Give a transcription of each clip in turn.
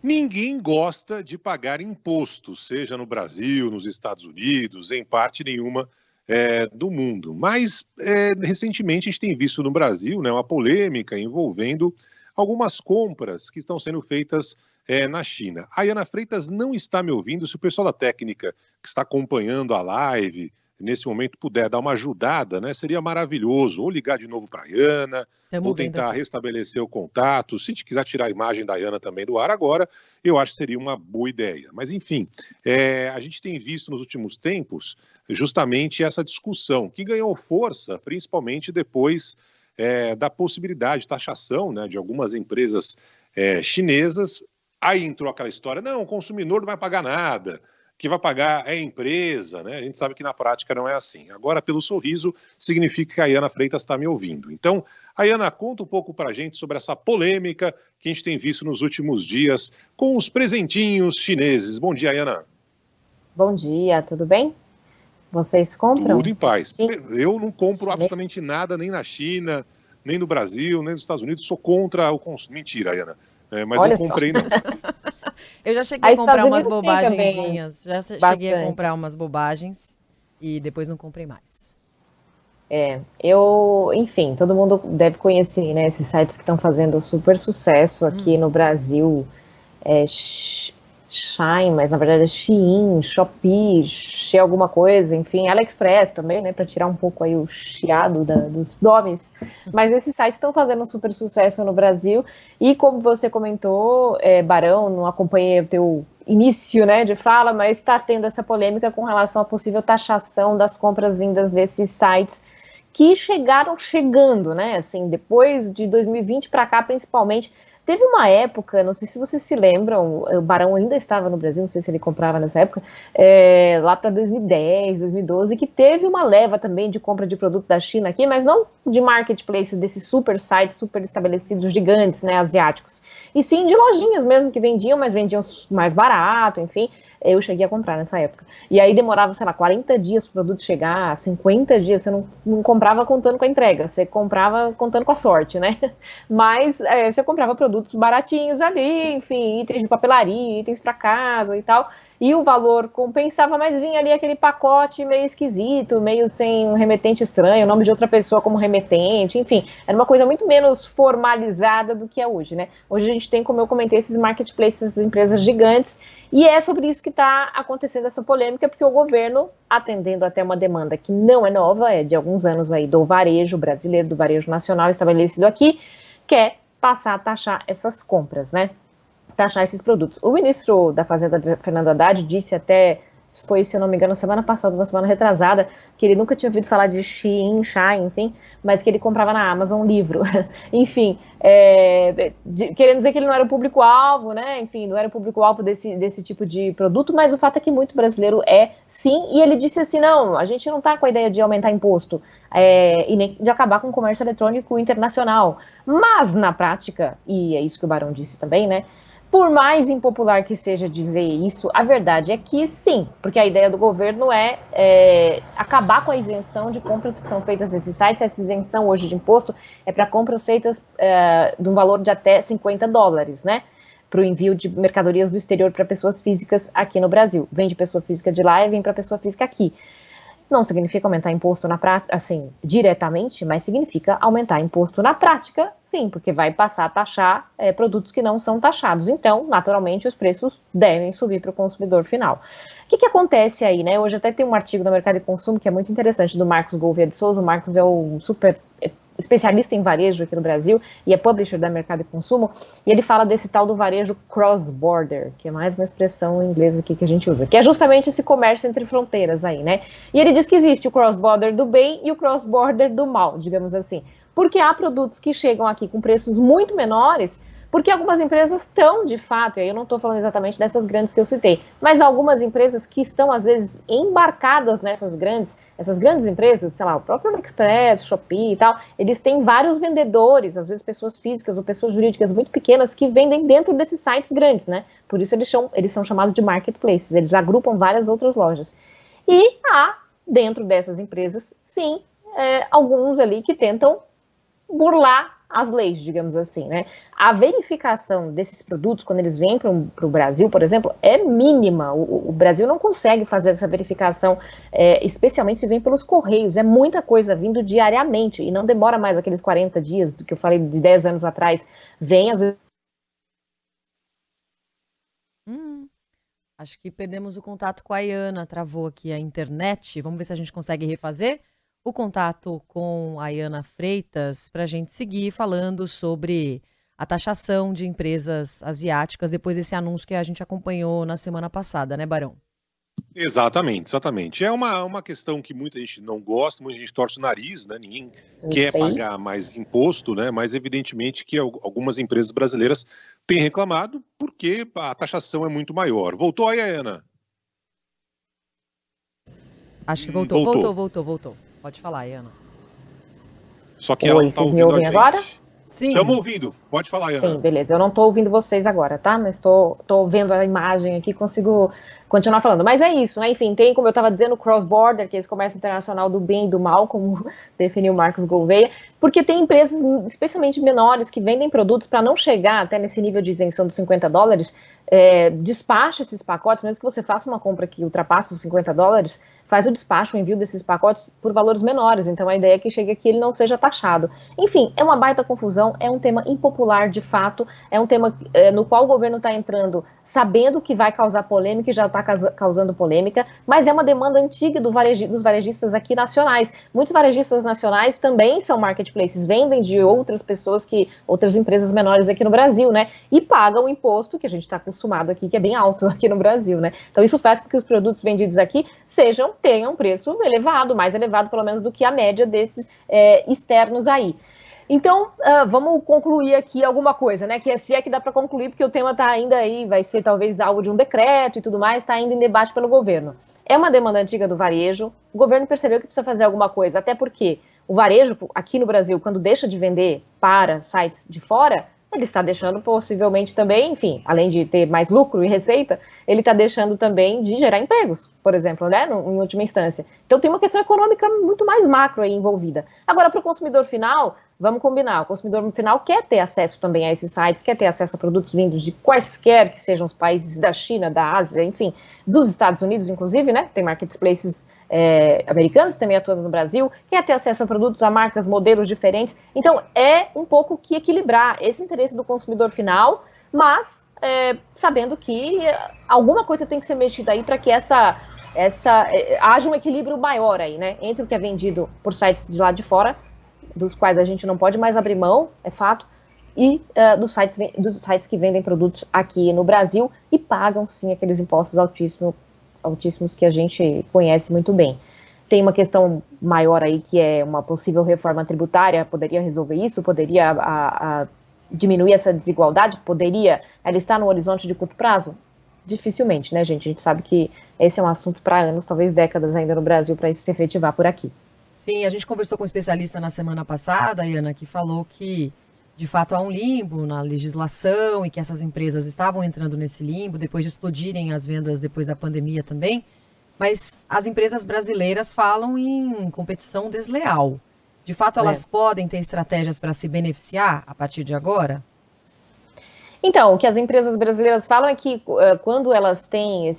Ninguém gosta de pagar imposto, seja no Brasil, nos Estados Unidos, em parte nenhuma do mundo. Mas, recentemente, a gente tem visto no Brasil, né, uma polêmica envolvendo algumas compras que estão sendo feitas na China. A Ana Freitas não está me ouvindo. Se o pessoal da técnica que está acompanhando a live, nesse momento, puder dar uma ajudada, né, seria maravilhoso. Ou ligar de novo para a Ana, ou tentar restabelecer o contato. Se a gente quiser tirar a imagem da Ana também do ar agora, eu acho que seria uma boa ideia. Mas, enfim, a gente tem visto nos últimos tempos justamente essa discussão, que ganhou força, principalmente depois da possibilidade de taxação, né, de algumas empresas chinesas. Aí entrou aquela história, não, o consumidor não vai pagar nada, que vai pagar é a empresa, né? A gente sabe que na prática não é assim. Agora, pelo sorriso, significa que a Ana Freitas está me ouvindo. Então, Ana, conta um pouco para a gente sobre essa polêmica que a gente tem visto nos últimos dias com os presentinhos chineses. Bom dia, Ana. Bom dia, tudo bem? Vocês compram? Tudo em paz. Eu não compro absolutamente nada, nem na China, nem no Brasil, nem nos Estados Unidos. Sou contra o consumo. Mentira, Ana. Mas Olha não comprei, só. não. Eu já cheguei a comprar umas bobagenzinhas. Cheguei a comprar umas bobagens e depois não comprei mais. Enfim, todo mundo deve conhecer, né, esses sites que estão fazendo super sucesso aqui no Brasil. Shine, mas na verdade é Shein, Shopee, She alguma coisa, enfim, AliExpress também, né, para tirar um pouco aí o chiado dos nomes. Mas esses sites estão fazendo um super sucesso no Brasil e como você comentou, Barão, não acompanhei o teu início, né, de fala, mas está tendo essa polêmica com relação à possível taxação das compras vindas desses sites que chegando, né, assim, depois de 2020 para cá, principalmente. Teve uma época, não sei se vocês se lembram, o Barão ainda estava no Brasil, não sei se ele comprava nessa época, lá para 2010, 2012, que teve uma leva também de compra de produto da China aqui, mas não de marketplace, desses super sites, super estabelecidos, gigantes, né, asiáticos. E sim de lojinhas mesmo que vendiam, mas vendiam mais barato, enfim. Eu cheguei a comprar nessa época. E aí demorava, sei lá, 40 dias para o produto chegar, 50 dias, você não comprava contando com a entrega, você comprava contando com a sorte, né? Mas você comprava produtos baratinhos ali, enfim, itens de papelaria, itens para casa e tal, e o valor compensava, mas vinha ali aquele pacote meio esquisito, meio sem um remetente estranho, o nome de outra pessoa como remetente, enfim, era uma coisa muito menos formalizada do que é hoje, né? Hoje a gente tem, como eu comentei, esses marketplaces, essas empresas gigantes, e é sobre isso que está acontecendo essa polêmica, porque o governo, atendendo até uma demanda que não é nova, é de alguns anos aí do varejo brasileiro, do varejo nacional estabelecido aqui, quer passar a taxar essas compras, né? Taxar esses produtos. O ministro da Fazenda, Fernando Haddad, disse até, foi, se eu não me engano, semana passada, uma semana retrasada, que ele nunca tinha ouvido falar de Shein, Shine, enfim, mas que ele comprava na Amazon um livro. Enfim, querendo dizer que ele não era o público-alvo, né? Enfim, não era o público-alvo desse tipo de produto, mas o fato é que muito brasileiro sim, e ele disse assim, não, a gente não tá com a ideia de aumentar imposto e nem de acabar com o comércio eletrônico internacional. Mas, na prática, e é isso que o Barão disse também, né? Por mais impopular que seja dizer isso, a verdade é que sim, porque a ideia do governo é acabar com a isenção de compras que são feitas nesses sites. Essa isenção hoje de imposto é para compras feitas de um valor de até $50, né? Para o envio de mercadorias do exterior para pessoas físicas aqui no Brasil. Vem de pessoa física de lá e vem para pessoa física aqui. Não significa aumentar imposto na prática, assim, diretamente, mas significa aumentar imposto na prática, sim, porque vai passar a taxar produtos que não são taxados. Então, naturalmente, os preços devem subir para o consumidor final. O que acontece aí, né? Hoje até tem um artigo no Mercado de Consumo que é muito interessante, do Marcos Gouveia de Souza. O Marcos é o super especialista em varejo aqui no Brasil e é publisher da Mercado de Consumo, e ele fala desse tal do varejo cross-border, que é mais uma expressão em inglês aqui que a gente usa, que é justamente esse comércio entre fronteiras aí, né? E ele diz que existe o cross-border do bem e o cross-border do mal, digamos assim, porque há produtos que chegam aqui com preços muito menores, porque algumas empresas estão, de fato, e aí eu não estou falando exatamente dessas grandes que eu citei, mas algumas empresas que estão, às vezes, embarcadas essas grandes empresas, sei lá, o próprio AliExpress, Shopee e tal, eles têm vários vendedores, às vezes pessoas físicas ou pessoas jurídicas muito pequenas que vendem dentro desses sites grandes, né? Por isso eles são chamados de marketplaces, eles agrupam várias outras lojas. E há, dentro dessas empresas, sim, alguns ali que tentam burlar as leis, digamos assim, né? A verificação desses produtos, quando eles vêm para o Brasil, por exemplo, é mínima. O Brasil não consegue fazer essa verificação, especialmente se vem pelos correios. É muita coisa vindo diariamente e não demora mais aqueles 40 dias, do que eu falei de 10 anos atrás. Vem, às vezes. Acho que perdemos o contato com a Iana, travou aqui a internet. Vamos ver se a gente consegue refazer o contato com a Iana Freitas para a gente seguir falando sobre a taxação de empresas asiáticas depois desse anúncio que a gente acompanhou na semana passada, né, Barão? Exatamente, exatamente. É uma questão que muita gente não gosta, muita gente torce o nariz, né? Ninguém quer pagar mais imposto, né? Mas evidentemente que algumas empresas brasileiras têm reclamado porque a taxação é muito maior. Voltou aí, Ana? Acho que voltou. Pode falar, Ana. Só que ela não está ouvindo a gente. Agora? Sim. Estamos ouvindo. Pode falar, Ana. Sim, beleza. Eu não estou ouvindo vocês agora, tá? Mas estou vendo a imagem aqui, consigo continuar falando. Mas é isso, né? Enfim, tem, como eu estava dizendo, o cross-border, que é esse comércio internacional do bem e do mal, como definiu Marcos Gouveia, porque tem empresas, especialmente menores, que vendem produtos para não chegar até nesse nível de isenção dos $50, despacha esses pacotes, mesmo que você faça uma compra que ultrapasse os $50, faz o despacho, o envio desses pacotes por valores menores. Então a ideia é que chegue aqui ele não seja taxado. Enfim, é uma baita confusão, é um tema impopular de fato, é um tema no qual o governo está entrando sabendo que vai causar polêmica e já está causando polêmica, mas é uma demanda antiga dos varejistas aqui nacionais. Muitos varejistas nacionais também são marketplaces, vendem de outras pessoas, outras empresas menores aqui no Brasil, né? E pagam o imposto que a gente está acostumado aqui, que é bem alto aqui no Brasil, né? Então isso faz com que os produtos vendidos aqui tenham um preço elevado, mais elevado pelo menos do que a média desses externos aí. Então, vamos concluir aqui alguma coisa, né? Que se é que dá para concluir, porque o tema está ainda aí, vai ser talvez algo de um decreto e tudo mais, está ainda em debate pelo governo. É uma demanda antiga do varejo, o governo percebeu que precisa fazer alguma coisa, até porque o varejo aqui no Brasil, quando deixa de vender para sites de fora, ele está deixando possivelmente também, enfim, além de ter mais lucro e receita, ele está deixando também de gerar empregos, por exemplo, né, em última instância. Então tem uma questão econômica muito mais macro aí envolvida. Agora, para o consumidor final, vamos combinar, o consumidor final quer ter acesso também a esses sites, quer ter acesso a produtos vindos de quaisquer que sejam os países da China, da Ásia, enfim, dos Estados Unidos, inclusive, né, tem marketplaces americanos também atuando no Brasil, quer ter acesso a produtos, a marcas, modelos diferentes. Então, é um pouco que equilibrar esse interesse do consumidor final, mas sabendo que alguma coisa tem que ser mexida aí para que haja um equilíbrio maior aí, né? Entre o que é vendido por sites de lá de fora, dos quais a gente não pode mais abrir mão, é fato, e dos sites que vendem produtos aqui no Brasil e pagam, sim, aqueles impostos altíssimos que a gente conhece muito bem. Tem uma questão maior aí que é uma possível reforma tributária, poderia resolver isso, poderia diminuir essa desigualdade, poderia ela estar no horizonte de curto prazo? Dificilmente, né, gente? A gente sabe que esse é um assunto para anos, talvez décadas ainda no Brasil, para isso se efetivar por aqui. Sim, a gente conversou com um especialista na semana passada, Iana, que falou que de fato há um limbo na legislação e que essas empresas estavam entrando nesse limbo depois de explodirem as vendas depois da pandemia também, mas as empresas brasileiras falam em competição desleal. De fato, elas podem ter estratégias para se beneficiar a partir de agora? Então, o que as empresas brasileiras falam é que quando elas têm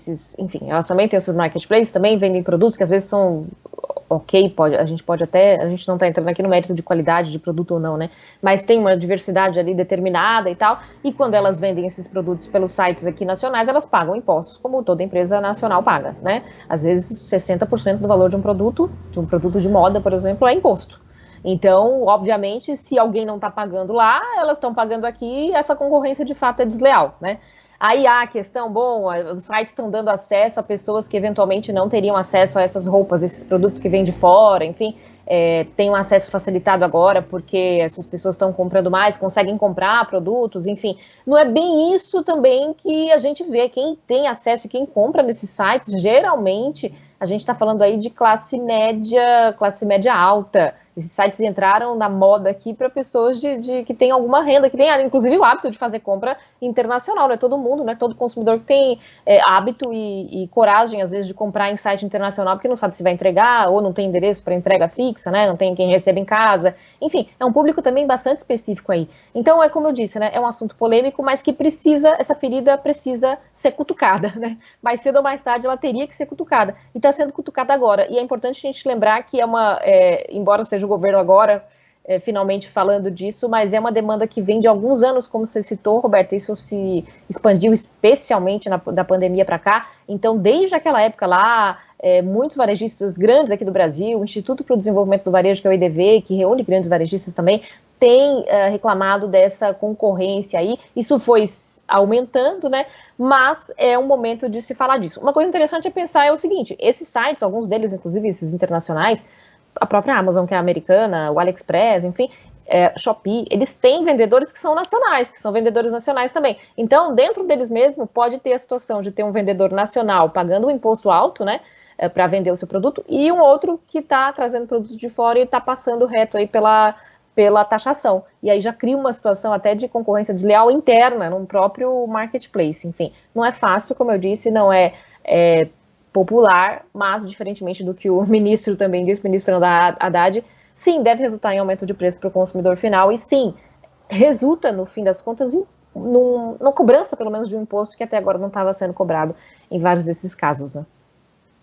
elas também têm esses marketplaces, também vendem produtos que às vezes são a gente não está entrando aqui no mérito de qualidade de produto ou não, né? Mas tem uma diversidade ali determinada e tal, e quando elas vendem esses produtos pelos sites aqui nacionais, elas pagam impostos, como toda empresa nacional paga, né? Às vezes 60% do valor de um produto de moda, por exemplo, é imposto. Então, obviamente, se alguém não está pagando lá, elas estão pagando aqui, essa concorrência de fato é desleal, né? Aí há a questão, os sites estão dando acesso a pessoas que eventualmente não teriam acesso a essas roupas, esses produtos que vêm de fora, enfim, tem um acesso facilitado agora porque essas pessoas estão comprando mais, conseguem comprar produtos, enfim. Não é bem isso também que a gente vê. Quem tem acesso e quem compra nesses sites, geralmente, a gente está falando aí de classe média alta, Esses sites entraram na moda aqui para pessoas que têm alguma renda, que têm inclusive o hábito de fazer compra internacional, não é todo mundo, né? Todo consumidor que tem hábito e coragem, às vezes, de comprar em site internacional, porque não sabe se vai entregar, ou não tem endereço para entrega fixa, né? Não tem quem recebe em casa. Enfim, é um público também bastante específico aí. Então, como eu disse, né? É um assunto polêmico, mas que essa ferida precisa ser cutucada, né? Mais cedo ou mais tarde ela teria que ser cutucada. E está sendo cutucada agora. E é importante a gente lembrar que embora seja o governo agora finalmente falando disso, mas é uma demanda que vem de alguns anos, como você citou, Roberta, isso se expandiu especialmente da pandemia para cá. Então, desde aquela época lá, muitos varejistas grandes aqui do Brasil, o Instituto para o Desenvolvimento do Varejo, que é o IDV, que reúne grandes varejistas também, tem reclamado dessa concorrência aí. Isso foi aumentando, né? Mas é um momento de se falar disso. Uma coisa interessante a pensar é o seguinte: esses sites, alguns deles, inclusive esses internacionais, a própria Amazon, que é americana, o AliExpress, enfim, Shopee, eles têm vendedores que são nacionais, que são vendedores nacionais também. Então, dentro deles mesmo, pode ter a situação de ter um vendedor nacional pagando um imposto alto, né, para vender o seu produto, e um outro que está trazendo produto de fora e está passando reto aí pela taxação. E aí já cria uma situação até de concorrência desleal interna no próprio marketplace. Enfim, não é fácil, como eu disse, não é popular, mas, diferentemente do que o ministro também disse, o ministro Fernando Haddad, sim, deve resultar em aumento de preço para o consumidor final, e sim, resulta, no fim das contas, na cobrança, pelo menos, de um imposto que até agora não estava sendo cobrado em vários desses casos, né?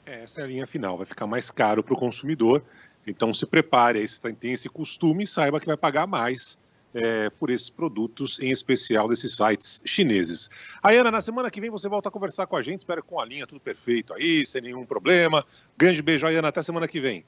Essa é a linha final, vai ficar mais caro para o consumidor, então se prepare aí, se tem esse costume, saiba que vai pagar mais por esses produtos, em especial desses sites chineses. Ayana, na semana que vem você volta a conversar com a gente, espero com a linha tudo perfeito aí, sem nenhum problema. Grande beijo, Ayana, até semana que vem.